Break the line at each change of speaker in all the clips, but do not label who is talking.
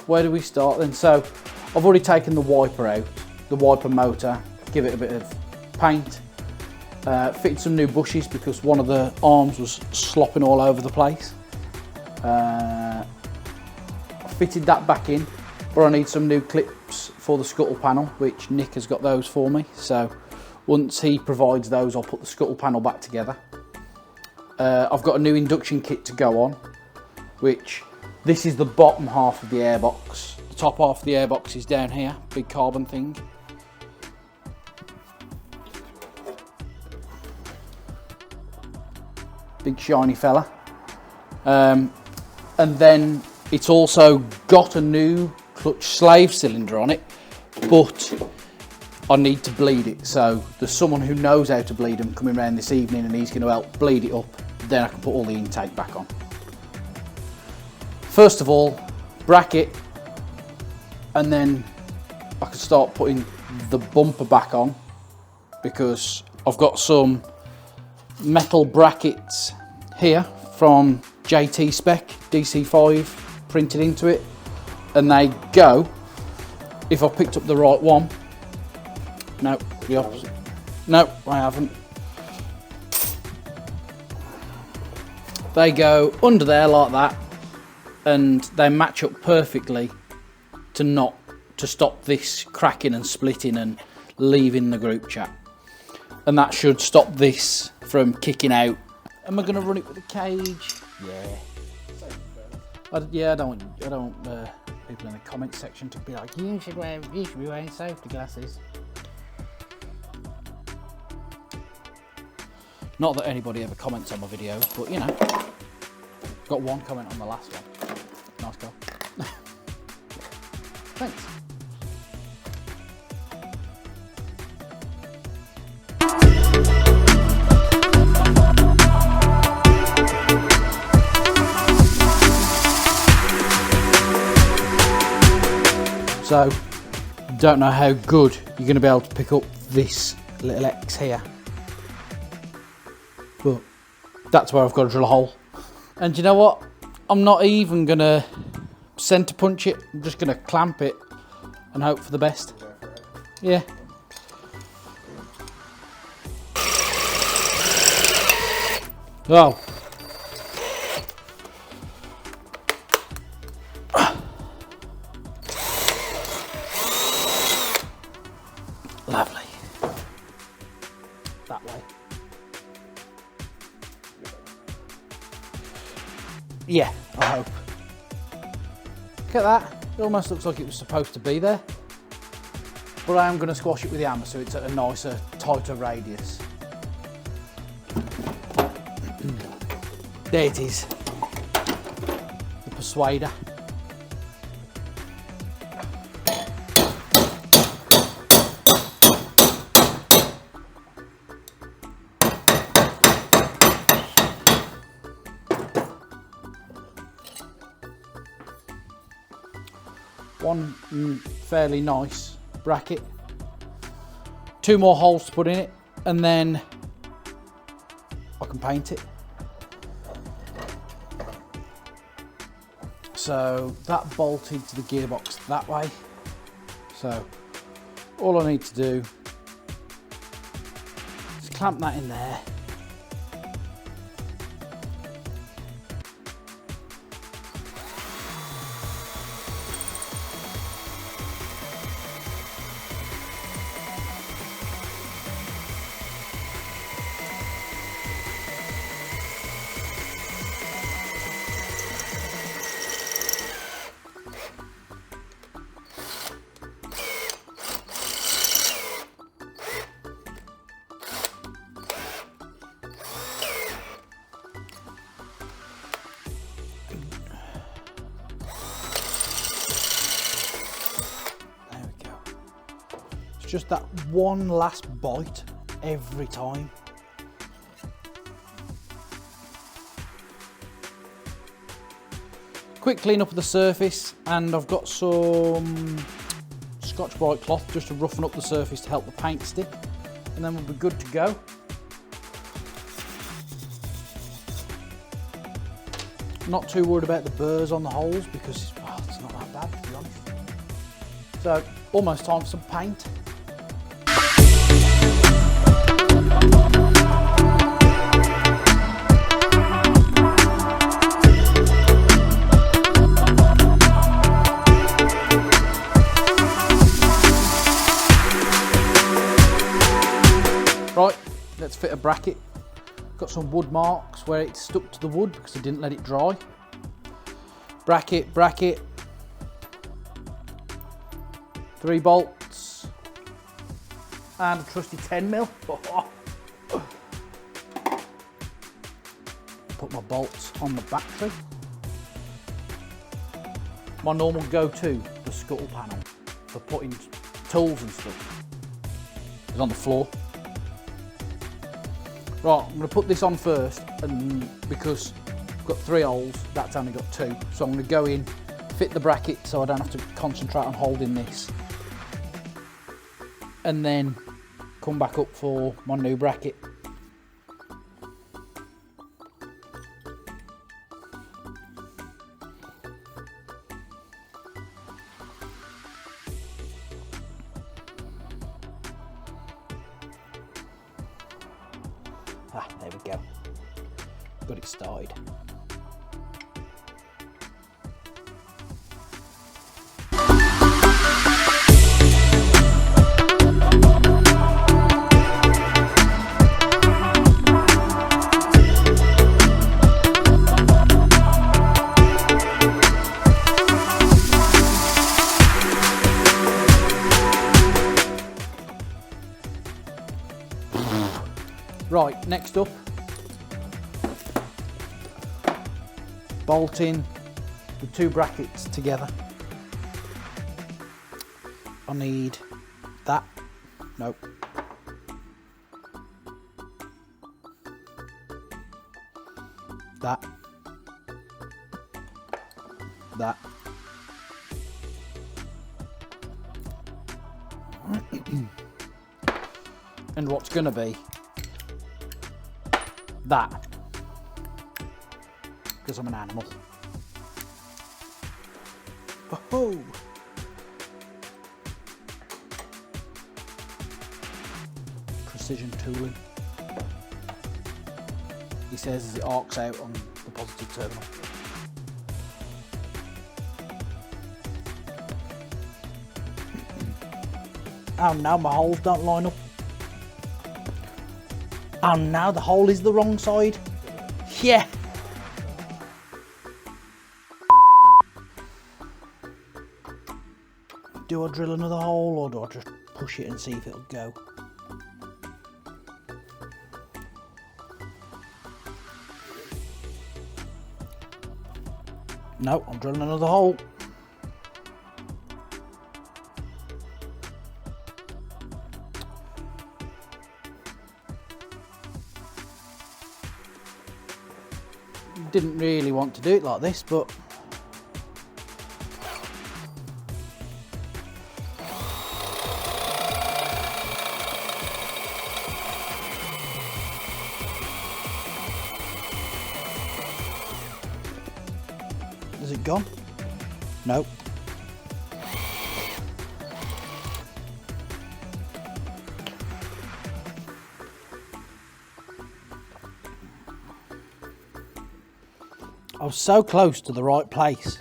where do we start then? So I've already taken the wiper out, the wiper motor, give it a bit of paint, fitted some new bushes because one of the arms was slopping all over the place. Fitted that back in, but I need some new clips for the scuttle panel, which Nick has got those for me. So once he provides those, I'll put the scuttle panel back together. I've got a new induction kit to go on, which this is the bottom half of the airbox. The top half of the airbox is down here, big carbon thing. Big shiny fella. And then it's also got a new clutch slave cylinder on it, but I need to bleed it. So there's someone who knows how to bleed them coming around this evening, and he's going to help bleed it up. Then I can put all the intake back on. First of all, bracket, and then I can start putting the bumper back on, because I've got some metal brackets here from JT Spec DC5 printed into it, and they go, if I picked up the right one, no, the opposite, no I haven't, they go under there like that, and they match up perfectly to stop this cracking and splitting and leaving the group chat, and that should stop this from kicking out. Am I going to run it with a cage? Yeah. I don't want people in the comment section to be like, you should be wearing safety glasses. Not that anybody ever comments on my videos, but you know, got one comment on the last one. Nice girl. Thanks. So, don't know how good you're going to be able to pick up this little X here, but that's where I've got to drill a hole. And you know what? I'm not even going to centre punch it. I'm just going to clamp it and hope for the best. Yeah. Oh. Lovely. That way. Yeah, I hope. Look at that. It almost looks like it was supposed to be there. But I am going to squash it with the hammer so it's at a nicer, tighter radius. There it is. The persuader. One fairly nice bracket, 2 more holes to put in it, and then I can paint it. So that bolted to the gearbox that way, so all I need to do is clamp that in there. Just that one last bite every time. Quick clean up of the surface, and I've got some Scotch-Brite cloth just to roughen up the surface to help the paint stick, and then we'll be good to go. Not too worried about the burrs on the holes because it's not that bad, to be honest. So, almost time for some paint. Right, let's fit a bracket. Got some wood marks where it stuck to the wood because I didn't let it dry. Bracket, 3 bolts, and a trusty 10mm. Put my bolts on the battery. My normal go-to, the scuttle panel for putting tools and stuff, is on the floor. Right, I'm going to put this on first, and because I've got 3 holes, that's only got 2. So I'm going to go in, fit the bracket so I don't have to concentrate on holding this. And then come back up for my new bracket. There we go. Got it started. Right, next up, bolting the 2 brackets together. I need that, nope, that, and what's going to be that, because I'm an animal. Oh, precision tooling. He says as it arcs out on the positive terminal. Oh no, my holes don't line up. Oh no, the hole is the wrong side. Yeah. Do I drill another hole or do I just push it and see if it'll go? No, I'm drilling another hole. Didn't really want to do it like this, but has it gone? Nope. I was so close to the right place.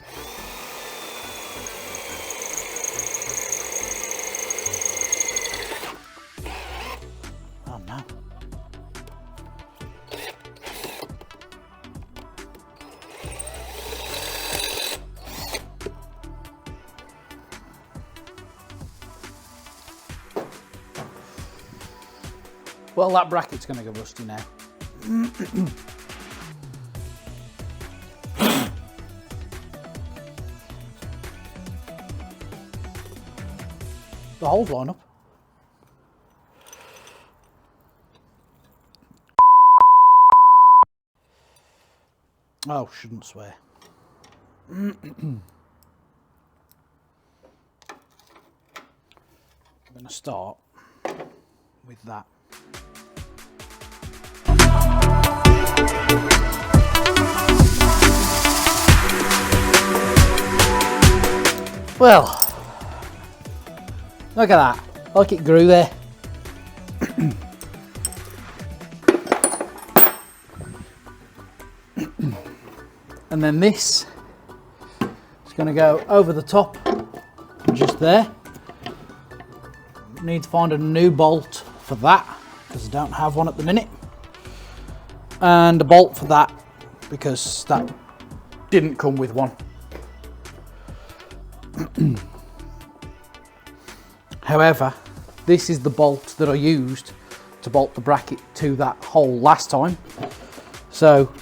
Oh no. Well, that bracket's going to go rusty now. The holes line up. Oh, shouldn't swear. I'm going to start with that. Well, look at that, like it grew there. And then this is going to go over the top, just there. Need to find a new bolt for that, because I don't have one at the minute. And a bolt for that, because that didn't come with one. However, this is the bolt that I used to bolt the bracket to that hole last time. So,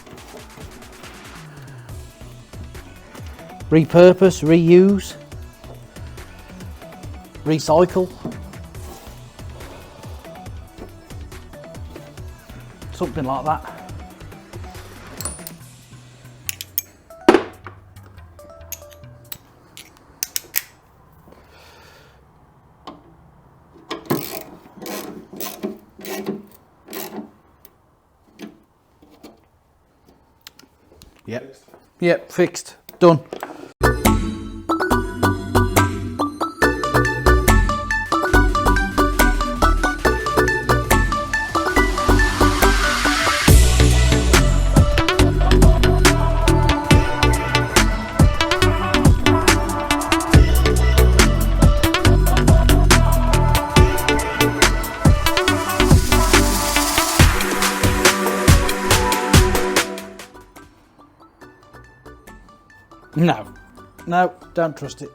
repurpose, reuse, recycle. Something like that. Yep, fixed, done. No, don't trust it.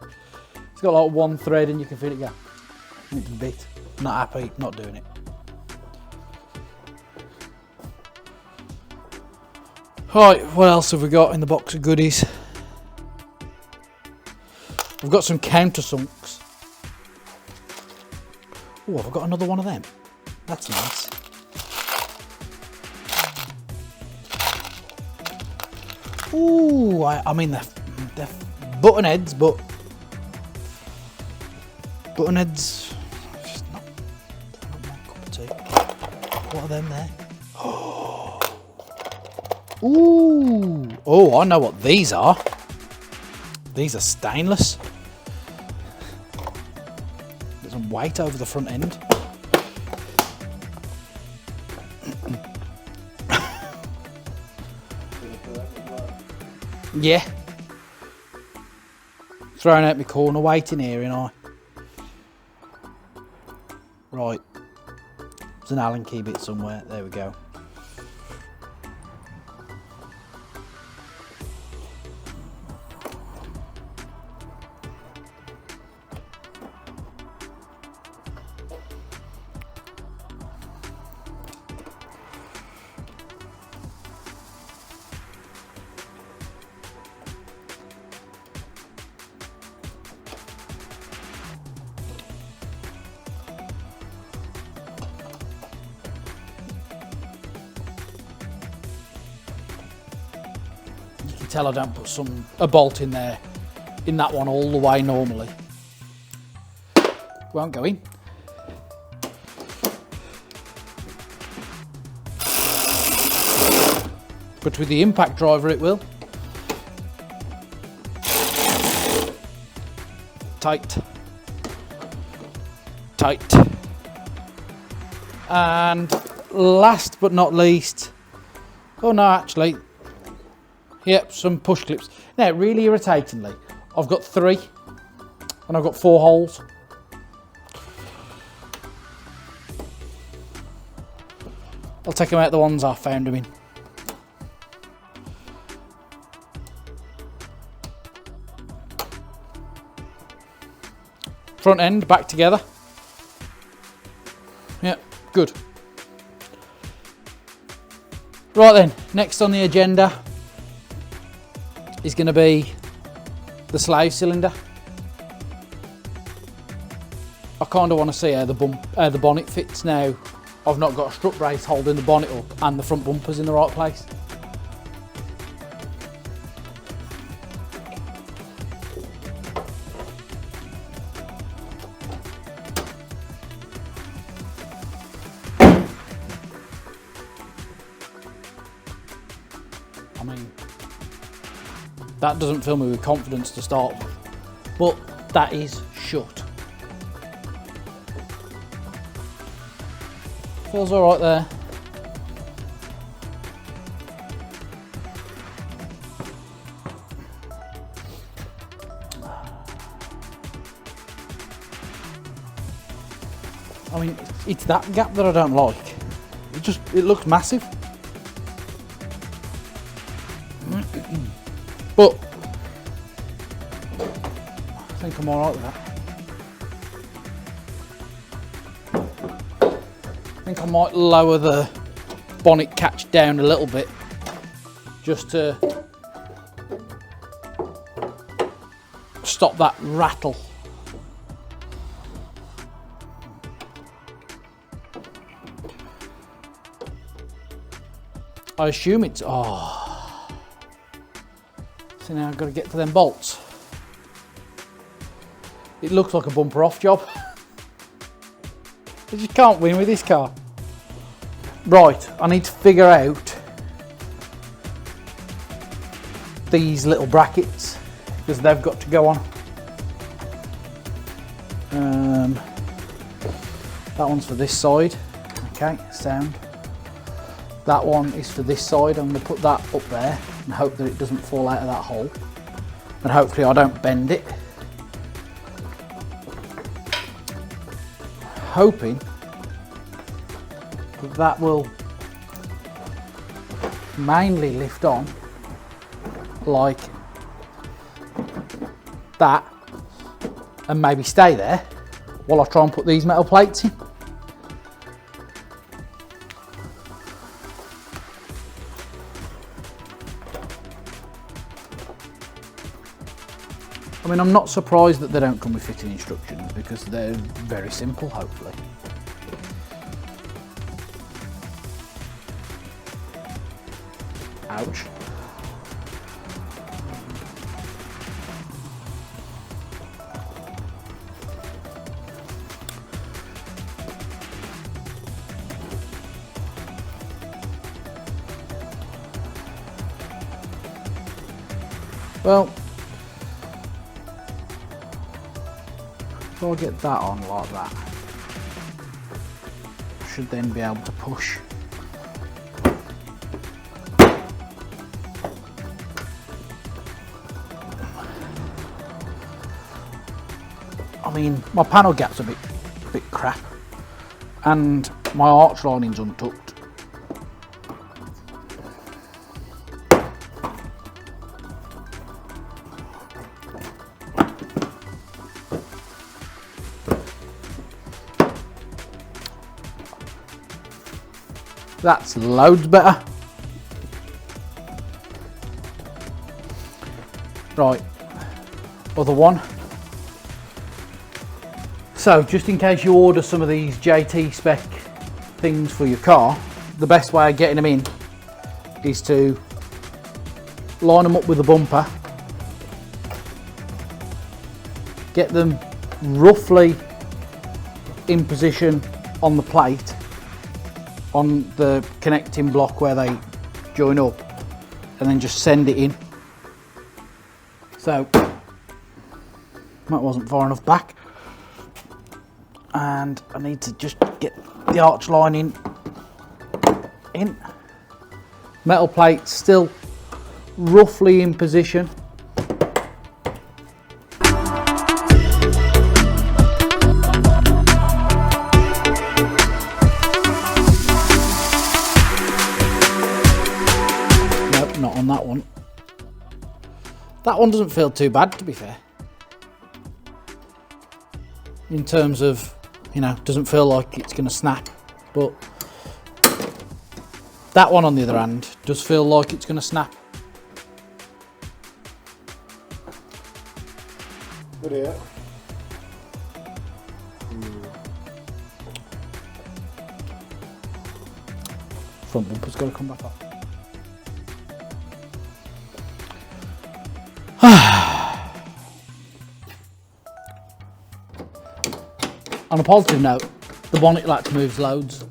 It's got like one thread and you can feel it go. It's a bit. Not happy, not doing it. Right, what else have we got in the box of goodies? We've got some countersunks. Oh, I've got another one of them. That's nice. Ooh, I mean they're button heads, but button heads just not my cup of tea. What are them there? Ooh, oh, I know what these are. These are stainless. There's some weight over the front end. Yeah. Throwing out my corner waiting here, you know. Right. There's an Allen key bit somewhere. There we go. Tell I don't put a bolt in there, in that one all the way normally. Won't go in. But with the impact driver it will. Tight. Tight. And last but not least, oh no, actually, yep, some push clips. Now, really irritatingly, I've got 3 and I've got 4 holes. I'll take them out the ones I found them in. Front end back together. Yep, good. Right then, next on the agenda is going to be the slave cylinder. I kind of want to see how the bonnet fits now. I've not got a strut brace holding the bonnet up and the front bumper's in the right place. I mean, that doesn't fill me with confidence to start with, but that is shut. Feels all right there. I mean, it's that gap that I don't like. It looks massive. But I think I'm alright with that. I think I might lower the bonnet catch down a little bit just to stop that rattle. I assume it's, oh. So now I've got to get to them bolts. It looks like a bumper off job. You just can't win with this car. Right, I need to figure out these little brackets because they've got to go on. That one's for this side. Okay, sound. That one is for this side. I'm going to put that up there and hope that it doesn't fall out of that hole. And hopefully I don't bend it. Hoping that that will mainly lift on like that and maybe stay there while I try and put these metal plates in. I mean, I'm not surprised that they don't come with fitting instructions because they're very simple, hopefully. Ouch. Well, if I get that on like that, I should then be able to push. I mean, my panel gap's a bit crap, and my arch lining's untucked. That's loads better. Right, other one. So just in case you order some of these JT spec things for your car, the best way of getting them in is to line them up with a bumper, get them roughly in position on the plate, on the connecting block where they join up, and then just send it in. So that wasn't far enough back, and I need to just get the arch lining in. Metal plate still roughly in position. Not on that one. That one doesn't feel too bad, to be fair. In terms of, you know, doesn't feel like it's going to snap. But that one, on the other hand, does feel like it's going to snap.
Good here.
Front bumper's got to come back off. On a positive note, the bonnet latch moves loads.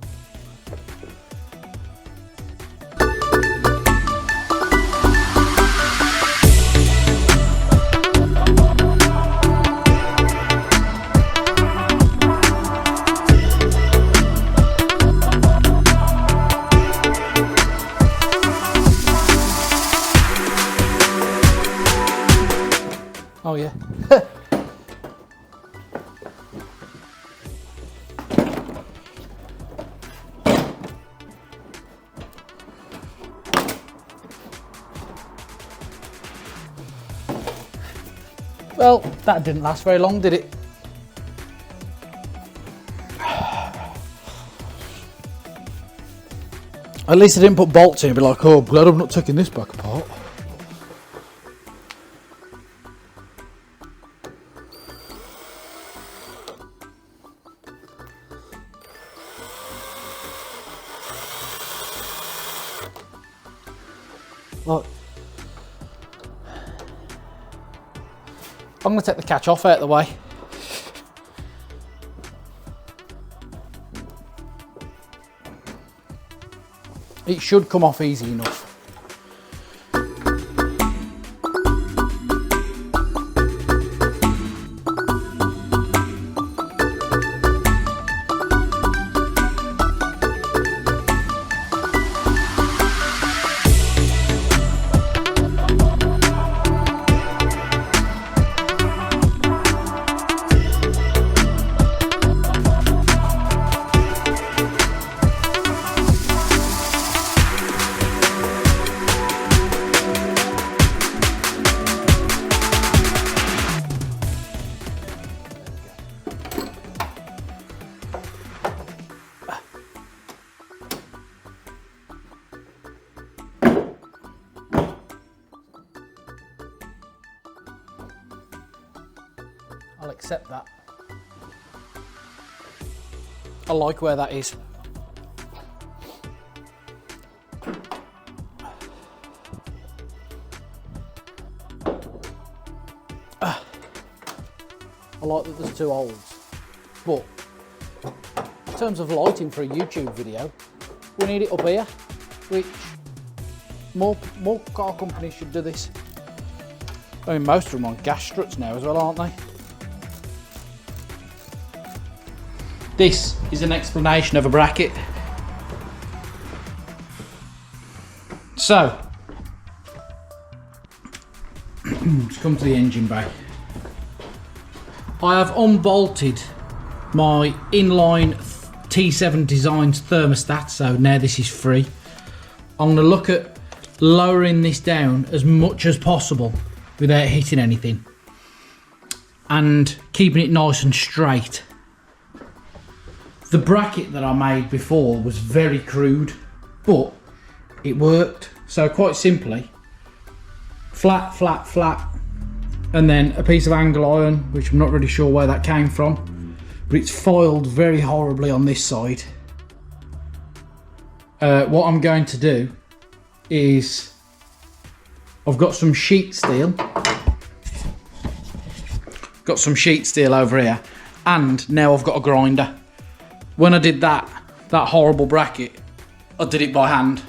Oh yeah. Well, that didn't last very long, did it? At least I didn't put bolts in and be like, oh, I'm glad I'm not taking this back apart. Look. I'm going to take the catch off out of the way. It should come off easy enough. I'll accept that. I like where that is. I like that there's two holes, but in terms of lighting for a YouTube video, we need it up here, which more car companies should do this. I mean, most of them are on gas struts now as well, aren't they? This is an explanation of a bracket. So, let's come to the engine bay. I have unbolted my inline T7 Designs thermostat, so now this is free. I'm going to look at lowering this down as much as possible without hitting anything and keeping it nice and straight. The bracket that I made before was very crude, but it worked. So quite simply, flat, flat, flat, and then a piece of angle iron, which I'm not really sure where that came from, but it's foiled very horribly on this side. What I'm going to do is, I've got some sheet steel. Got some sheet steel over here, and now I've got a grinder. When I did that horrible bracket, I did it by hand,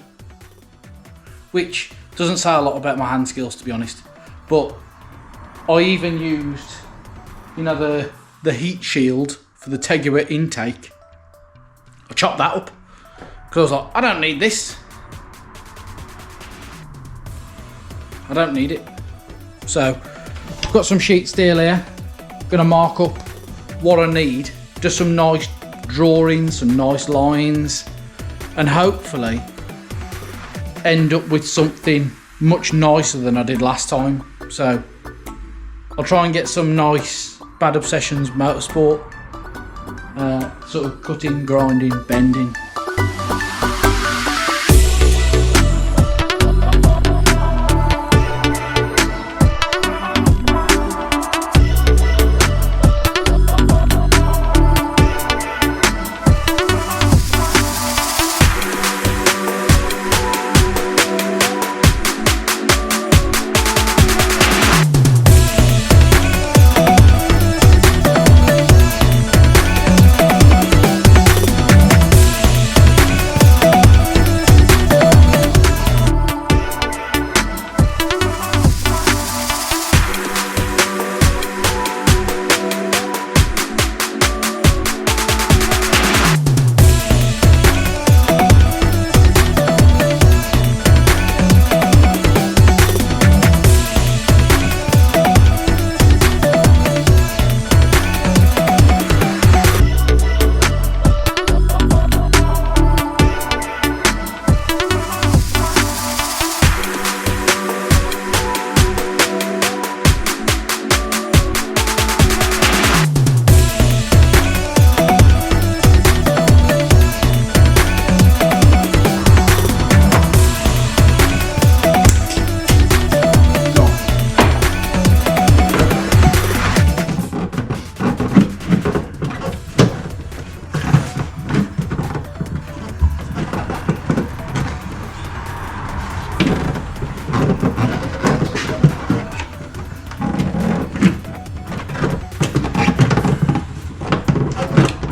which doesn't say a lot about my hand skills, to be honest. But I even used, you know, the heat shield for the Tegiwa intake. I chopped that up because I was like, I don't need this. I don't need it. So I've got some sheet steel here. I'm gonna mark up what I need, just some nice drawings, some nice lines, and hopefully end up with something much nicer than I did last time. So I'll try and get some nice Bad Obsessions Motorsport, sort of cutting, grinding, bending.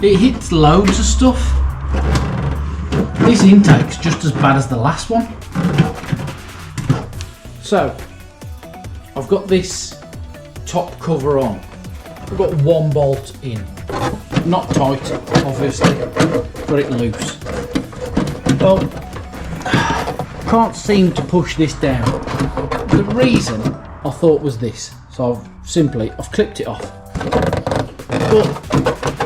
It hits loads of stuff. This intake's just as bad as the last one. So, I've got this top cover on. I've got one bolt in. Not tight, obviously. Got it loose. Well, can't seem to push this down. The reason I thought was this. So I've clipped it off. But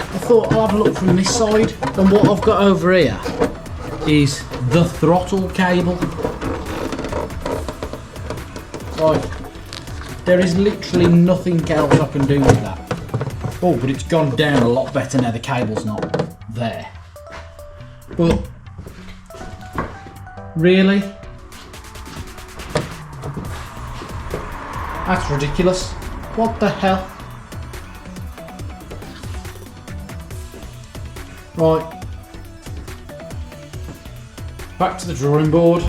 I thought I'll have a look from this side, and what I've got over here is the throttle cable. Right, there is literally nothing else I can do with that. Oh, but it's gone down a lot better now the cable's not there. But really? That's ridiculous. What the hell? Right. Back to the drawing board.